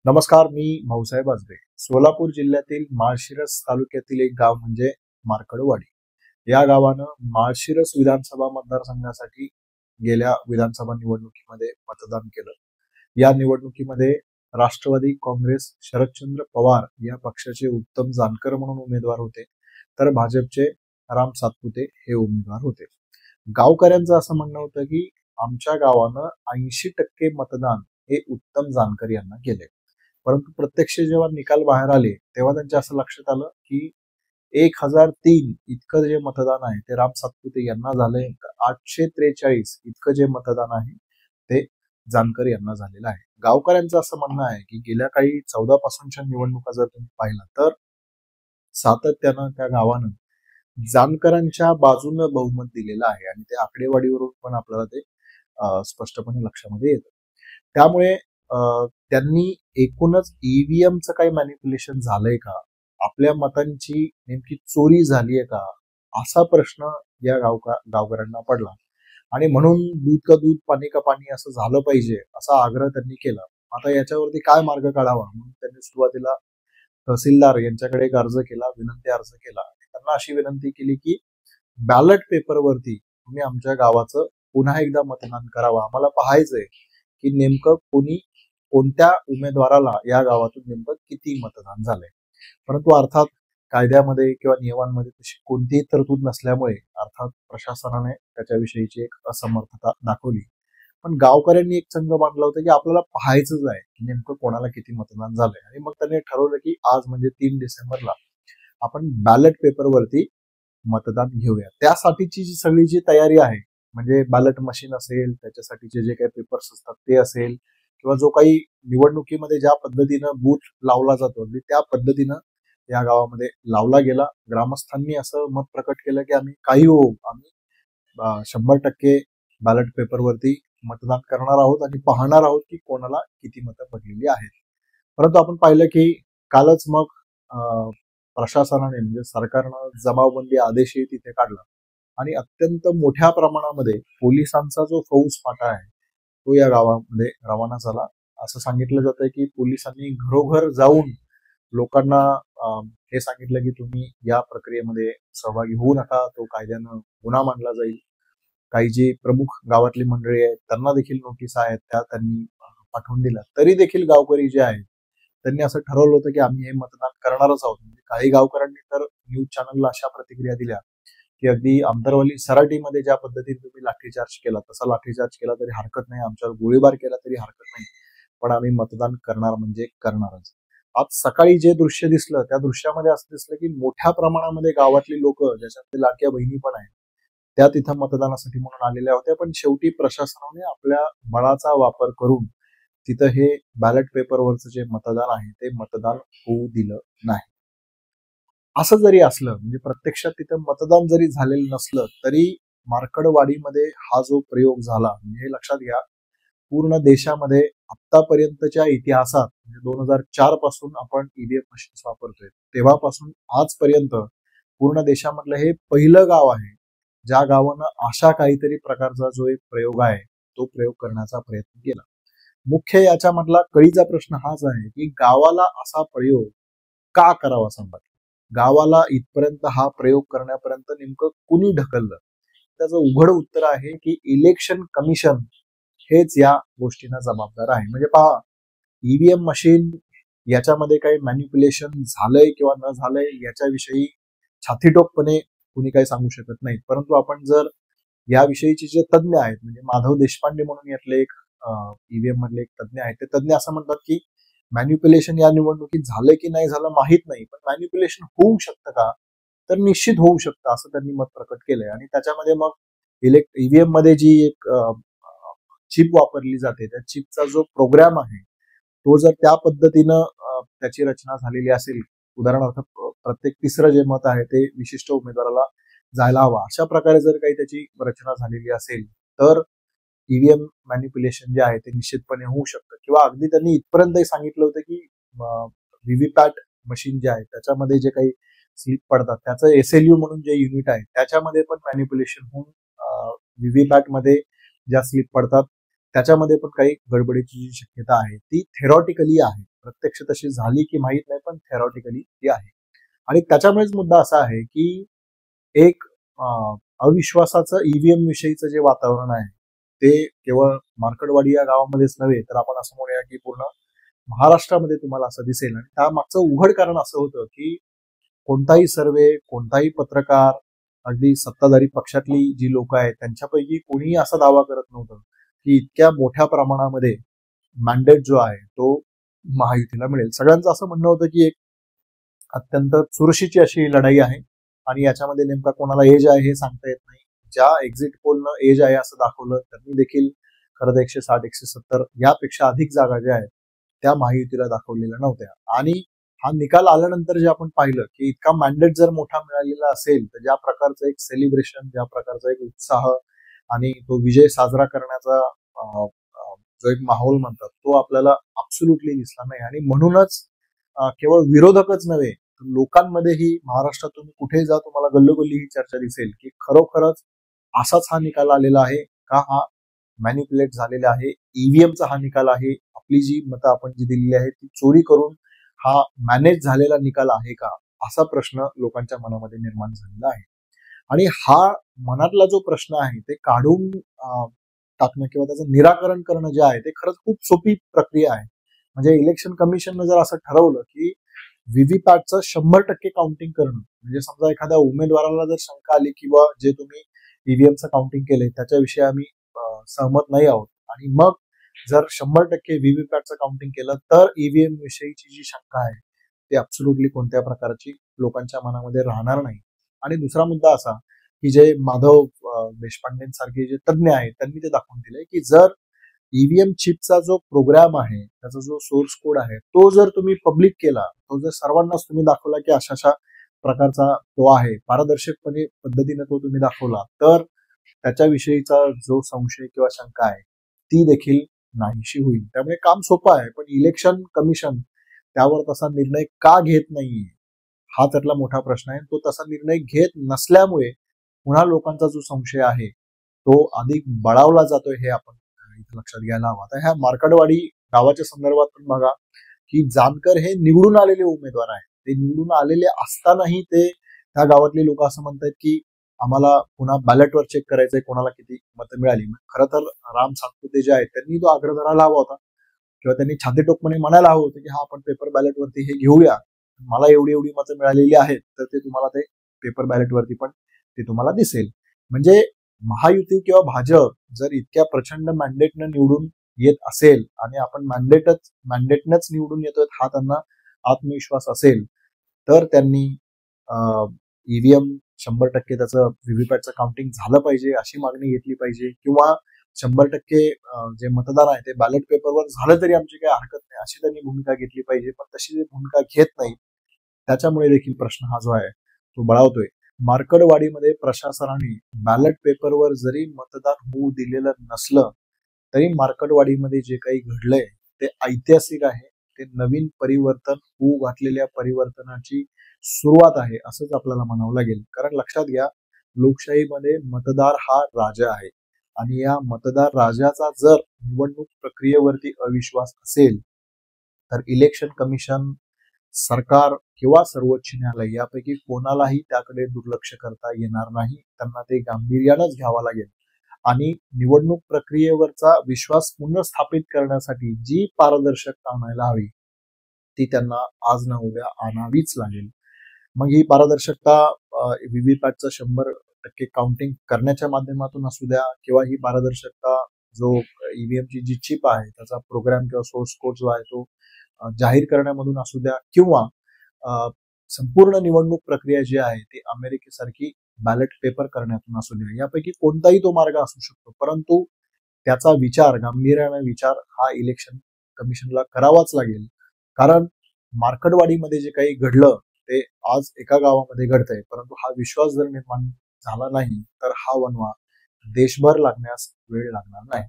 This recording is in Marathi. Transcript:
नमस्कार, मी भाऊसाहेब आजबे. सोलापूर जिल्ह्यातील माळशिरस तालुक्यातील एक गाव म्हणजे मार्कडवाडी. या गावानं माळशिरस विधानसभा मतदारसंघासाठी गेल्या विधानसभा निवडणुकीमध्ये मतदान केलं. या निवडणुकीमध्ये राष्ट्रवादी काँग्रेस शरदचंद्र पवार या पक्षाचे उत्तम जानकर म्हणून उमेदवार होते, तर भाजपचे राम सातपुते हे उमेदवार होते. गावकऱ्यांचं असं म्हणणं होतं की आमच्या गावानं 80% मतदान हे उत्तम जानकर यांना केले. परंतु प्रत्यक्ष जेव्हा निकाल बाहेर आले तेव्हा त्यांच्या असं लक्षात आलं की 1003 इतकं जे मतदान आहे ते राम सातपुते यांना झालंय, 843 इतकं जे मतदान आहे ते जानकर यांना झालेलं आहे. गावकऱ्यांचं असं म्हणणं आहे की गेल्या काही 14 पासूनच्या निवडणुका जर तुम्ही पाहिला तर सातत्यानं त्या गावानं जानकरांच्या बाजूनं बहुमत दिलेलं आहे आणि ते आकडेवारीवरून पण आपल्याला ते स्पष्टपणे लक्षामध्ये येतं. त्यामुळे त्यांनी एकूणच ईव्हीएमचं काही मॅनिप्युलेशन झालंय का, आपल्या मतांची नेमकी चोरी झालीये का, असा प्रश्न या गावकऱ्यांना पडला आणि म्हणून दूध का दूध पाणी का पाणी असं झालं पाहिजे असा आग्रह त्यांनी केला. आता याच्यावरती काय मार्ग काढावा म्हणून त्यांनी सुरुवातीला तहसीलदार यांच्याकडे एक अर्ज केला, विनंती अर्ज केला. त्यांना अशी विनंती केली की बॅलेट पेपरवरती तुम्ही आमच्या गावाचं पुन्हा एकदा मतदान करावं. आम्हाला पाहायचंय की नेमकं कोणत्या उमेदवाराला या गावातून नेमकं किती मतदान झालंय. परंतु अर्थात कायद्यामध्ये किंवा नियमांमध्ये तशी कोणतीही तरतूद नसल्यामुळे अर्थात प्रशासनाने त्याच्याविषयीची एक असमर्थता दाखवली. पण गावकऱ्यांनी एक संघ बांधला होता की आपल्याला पाहायचंच आहे की नेमकं कोणाला किती मतदान झालंय आणि मग त्यांनी ठरवलं की आज म्हणजे 3 डिसेंबरला आपण बॅलेट पेपरवरती मतदान घेऊया. त्यासाठीची जी सगळी जी तयारी आहे म्हणजे बॅलेट मशीन असेल, त्याच्यासाठीचे जे काही पेपर्स असतात ते असेल किंवा जो काही निवडणुकीमध्ये ज्या पद्धतीनं बूथ लावला जातो त्या पद्धतीनं या गावामध्ये लावला गेला. ग्रामस्थांनी असं मत प्रकट केलं की आम्ही काही होऊ, आम्ही 100% बॅलेट पेपरवरती मतदान करणार आहोत आणि पाहणार आहोत की कोणाला किती मतं पडलेली आहेत. परंतु आपण पाहिलं की कालच मग प्रशासनाने म्हणजे सरकारनं जमावबंदी आदेशही तिथे काढला आणि अत्यंत मोठ्या प्रमाणामध्ये पोलिसांचा जो फौजफाटा आहे तो या गावामध्ये रवाना झाला. असं सांगितलं जातंय की पोलिसांनी घरोघर जाऊन लोकांना हे सांगितलं की तुम्ही या प्रक्रियेमध्ये सहभागी होऊ नका, तो कायद्यानं गुन्हा मानला जाईल. काही जी प्रमुख गावातली मंडळी आहेत त्यांना देखील नोटीस आहेत त्या त्यांनी पाठवून दिल्या. तरी देखील गावकरी जे आहेत त्यांनी असं ठरवलं होतं की आम्ही हे मतदान करणारच आहोत. म्हणजे काही गावकऱ्यांनी तर न्यूज चॅनलला अशा प्रतिक्रिया दिल्या की अगदी आमदारवाली सराटीमध्ये ज्या पद्धतीने तुम्ही लाठीचार्ज केला तसा लाठीचार्ज केला तरी हरकत नाही, आमच्यावर गोळीबार केला तरी हरकत नाही, पण आम्ही मतदान करणार म्हणजे करणारच. आज सकाळी जे दृश्य दिसलं त्या दृश्यामध्ये असं दिसलं की मोठ्या प्रमाणामध्ये गावातली लोक ज्याच्यामध्ये लाडक्या बहिणी पण आहेत त्या तिथं मतदानासाठी म्हणून आलेल्या होत्या. पण शेवटी प्रशासनाने आपल्या बळाचा वापर करून तिथं हे बॅलेट पेपरवरचं जे मतदान आहे ते मतदान होऊ दिलं नाही. असं जरी असलं म्हणजे प्रत्यक्षात तिथं मतदान जरी झालेलं नसलं तरी मार्कडवाडीमध्ये हा जो प्रयोग झाला म्हणजे हे लक्षात घ्या, पूर्ण देशामध्ये आतापर्यंतच्या इतिहासात म्हणजे 2004 पासून आपण ईव्हीएम मशीन्स वापरतोय तेव्हापासून आजपर्यंत पूर्ण देशामधलं हे पहिलं गाव आहे ज्या गावानं अशा काहीतरी प्रकारचा जो एक प्रयोग आहे तो प्रयोग करण्याचा प्रयत्न केला. मुख्य याच्यामधला कळीचा प्रश्न हाच आहे की गावाला असा प्रयोग का करावा सांगा. गावाला इथपर्यंत हा प्रयोग करण्यापर्यंत नेमकं कुणी ढकललं. त्याचं उघड उत्तर आहे की इलेक्शन कमिशन हेच या गोष्टींना जबाबदार आहे. म्हणजे पहा, ईव्हीएम मशीन याच्यामध्ये काही मॅनिप्युलेशन झालंय किंवा न झालंय याच्याविषयी छातीटोकपणे कुणी काही सांगू शकत नाही. परंतु आपण जर याविषयीचे जे तज्ज्ञ आहेत म्हणजे माधव देशपांडे म्हणून यातले एक ईव्हीएम मधले एक तज्ज्ञ आहेत, ते तज्ज्ञ असं म्हणतात की मॅनिप्युलेशन या निवडणुकीत झालं की नाही झालं माहित नाही, पण मॅनिप्युलेशन होऊ शकतं का, तर निश्चित होऊ शकतं असं त्यांनी मत प्रकट केलंय. आणि त्याच्यामध्ये मग ईव्हीएम मध्ये जी एक चिप वापरली जाते त्या चिपचा जो प्रोग्राम आहे तो जर त्या पद्धतीनं त्याची रचना झालेली असेल, उदाहरणार्थ प्रत्येक तिसरं जे मत आहे ते विशिष्ट उमेदवाराला जायला हवा, अशा प्रकारे जर काही त्याची रचना झालेली असेल तर ईव्हीएम मॅनिप्युलेशन जे आहे ते निश्चितपणे होऊ शकतं. किंवा अगदी त्यांनी इथपर्यंतही सांगितलं होतं की व्हीव्हीपॅट मशीन जे आहे त्याच्यामध्ये जे काही स्लिप पडतात त्याचं SLU म्हणून जे युनिट आहे त्याच्यामध्ये पण मॅनिप्युलेशन होऊन व्हीव्हीपॅट मध्ये ज्या स्लिप पडतात त्याच्यामध्ये पण काही गडबडीची जी शक्यता आहे ती थेरॉटिकली आहे. प्रत्यक्ष तशी झाली की माहीत नाही, पण थेरॉटिकली ती आहे. आणि त्याच्यामुळेच मुद्दा असा आहे की एक अविश्वासाचं ईव्हीएम विषयीचं जे वातावरण आहे ते केवळ मार्कडवाडी या गावामध्येच नव्हे, तर आपण असं म्हणूया की पूर्ण महाराष्ट्रामध्ये तुम्हाला असं दिसेल. आणि त्यामागचं उघड कारण असं होतं की कोणताही सर्वे, कोणताही पत्रकार, अगदी सत्ताधारी पक्षातली जी लोक आहेत त्यांच्यापैकी कोणीही असा दावा करत नव्हतं की इतक्या मोठ्या प्रमाणामध्ये मॅन्डेट जो आहे तो महायुतीला मिळेल. सगळ्यांचं असं म्हणणं होतं की एक अत्यंत चुरशीची अशी लढाई आहे आणि याच्यामध्ये नेमका कोणाला एज आहे हे सांगता येत नाही. ज्या एक्झिट पोलनं एज आहे असं दाखवलं त्यांनी देखील खरं तर 160, 170 यापेक्षा अधिक जागा ज्या आहेत त्या महायुतीला दाखवलेल्या नव्हत्या. आणि हा निकाल आल्यानंतर जे आपण पाहिलं की इतका मॅन्डेट जर मोठा मिळालेला असेल तर ज्या प्रकारचं एक सेलिब्रेशन, ज्या प्रकारचा एक उत्साह आणि तो विजय साजरा करण्याचा जो एक माहोल म्हणतात तो आपल्याला अब्सोल्युटली दिसला नाही. आणि म्हणूनच केवळ विरोधकच नव्हे तर लोकांमध्येही महाराष्ट्रात तुम्ही कुठेही जा तुम्हाला गल्लोगल्ली ही चर्चा दिसेल की खरोखरच असाच हा निकाल आलेला आहे का, हा मॅनिप्युलेट झालेला आहे, ईव्हीएमचा हा निकाल आहे, आपली जी मतं आपण जी दिलेली आहे ती चोरी करून हा मॅनेज झालेला निकाल आहे का, असा प्रश्न लोकांच्या मनामध्ये निर्माण झालेला आहे. आणि हा मनातला जो प्रश्न आहे ते काढून टाकणं किंवा त्याचं निराकरण करणं जे आहे ते खरंच खूप सोपी प्रक्रिया आहे. म्हणजे इलेक्शन कमिशननं जर असं ठरवलं की व्हीव्हीपॅटचं 100% काउंटिंग करणं, म्हणजे समजा एखाद्या उमेदवाराला जर शंका आली किंवा जे तुम्ही ईव्हीएमचं काउंटिंग केलंय त्याच्याविषयी आम्ही सहमत नाही आहोत आणि मग जर 100% व्हीव्हीपॅटचं काउंटिंग केलं तर ईव्हीएम विषयीची जी शंका आहे ती अब्सोल्युटली कोणत्या प्रकारची लोकांच्या मनामध्ये राहणार नाही. आणि दुसरा मुद्दा असा की जे माधव देशपांडेंसारखे जे तज्ज्ञ आहेत त्यांनी ते दाखवून दिले की जर ईव्हीएम चिपचा जो प्रोग्राम आहे, त्याचा जो सोर्स कोड आहे तो जर तुम्ही पब्लिक केला, तो जर सर्वांनाच तुम्ही दाखवला की अशा अशा प्रकारचा तो आहे, पारदर्शकपणे पद्धतीने तो तुम्ही दाखवला, तर त्याच्याविषयीचा जो संशय किंवा शंका आहे ती देखील नाहीशी होईल. त्यामुळे काम सोपं आहे, पण इलेक्शन कमिशन त्यावर तसा निर्णय का घेत नाहीये हा त्यातला मोठा प्रश्न आहे. तो तसा निर्णय घेत नसल्यामुळे पुन्हा लोकांचा जो संशय आहे तो अधिक बळावला जातोय हे आपण इथं लक्षात घ्यायला हवं. आता ह्या मार्कडवाडी गावाच्या संदर्भात पण बघा की जानकर हे निवडून आलेले उमेदवार आहेत. ते निवडून आलेले असतानाही ते त्या गावातले लोक असं म्हणतात की आम्हाला पुन्हा बॅलेटवर चेक करायचंय कोणाला किती मतं मिळाली. खरं तर राम सातपुते जे आहेत त्यांनी तो आग्रह धरायला हवा होता किंवा त्यांनी छातीटोकपणे म्हणायला हवं होतं की हा आपण पेपर बॅलेटवरती हे घेऊया, मला एवढी एवढी मतं मिळालेली आहेत तर ते तुम्हाला ते पेपर बॅलेटवरती पण ते तुम्हाला दिसेल. म्हणजे महायुती किंवा भाजप जर इतक्या प्रचंड मॅन्डेटनं निवडून येत असेल आणि आपण मॅन्डेटनच निवडून येतोय हा त्यांना आत्मविश्वास असेल तर त्यांनी ईव्हीएम 100% त्याचं व्हीव्हीपॅटचं काउंटिंग झालं पाहिजे अशी मागणी घेतली पाहिजे किंवा 100% जे मतदार आहे ते बॅलेट पेपरवर झालं तरी आमची काही हरकत नाही अशी त्यांनी भूमिका घेतली पाहिजे. पण तशी जी भूमिका घेत नाही त्याच्यामुळे देखील प्रश्न हा जो आहे तो बळावतोय. मार्कडवाडीमध्ये प्रशासनाने बॅलेट पेपरवर जरी मतदान होऊ दिलेलं नसलं तरी मार्कडवाडीमध्ये जे काही घडलंय ते ऐतिहासिक आहे. ते नवीन परिवर्तन होऊ घातलेल्या परिवर्तनाची सुरुवात आहे असंच आपल्याला म्हणावं लागेल. कारण लक्षात घ्या लोकशाहीमध्ये मतदार हा राजा आहे आणि या मतदार राजाचा जर निवडणूक प्रक्रियेवरती अविश्वास असेल तर इलेक्शन कमिशन, सरकार किंवा सर्वोच्च न्यायालय यापैकी कोणालाही त्याकडे दुर्लक्ष करता येणार नाही. त्यांना ते गांभीर्यानंच घ्यावं लागेल आणि निवडणूक प्रक्रियेवरचा विश्वास पुनर्स्थापित करण्यासाठी जी पारदर्शकता आणायला हवी ती त्यांना आज ना उद्या आणावीच लागेल. मग ही पारदर्शकता व्हीव्हीपॅटचं 100% काउंटिंग करण्याच्या माध्यमातून असू द्या किंवा ही पारदर्शकता जो ईव्हीएमची जी चिप आहे त्याचा प्रोग्राम किंवा सोर्स कोड जो आहे तो जाहीर करण्यामधून असू द्या किंवा संपूर्ण निवडणूक प्रक्रिया जी आहे ती अमेरिकेसारखी बॅलेट पेपर करण्यातून असू द्या, यापैकी कोणताही तो मार्ग असू शकतो. परंतु त्याचा विचार, गांभीर्याने विचार हा इलेक्शन कमिशनला करावाच लागेल. कारण मार्कडवाडीमध्ये जे काही घडलं ते आज एका गावामध्ये घडतंय, परंतु हा विश्वास जर निर्माण झाला नाही तर हा वणवा देशभर लागण्यास वेळ लागणार नाही.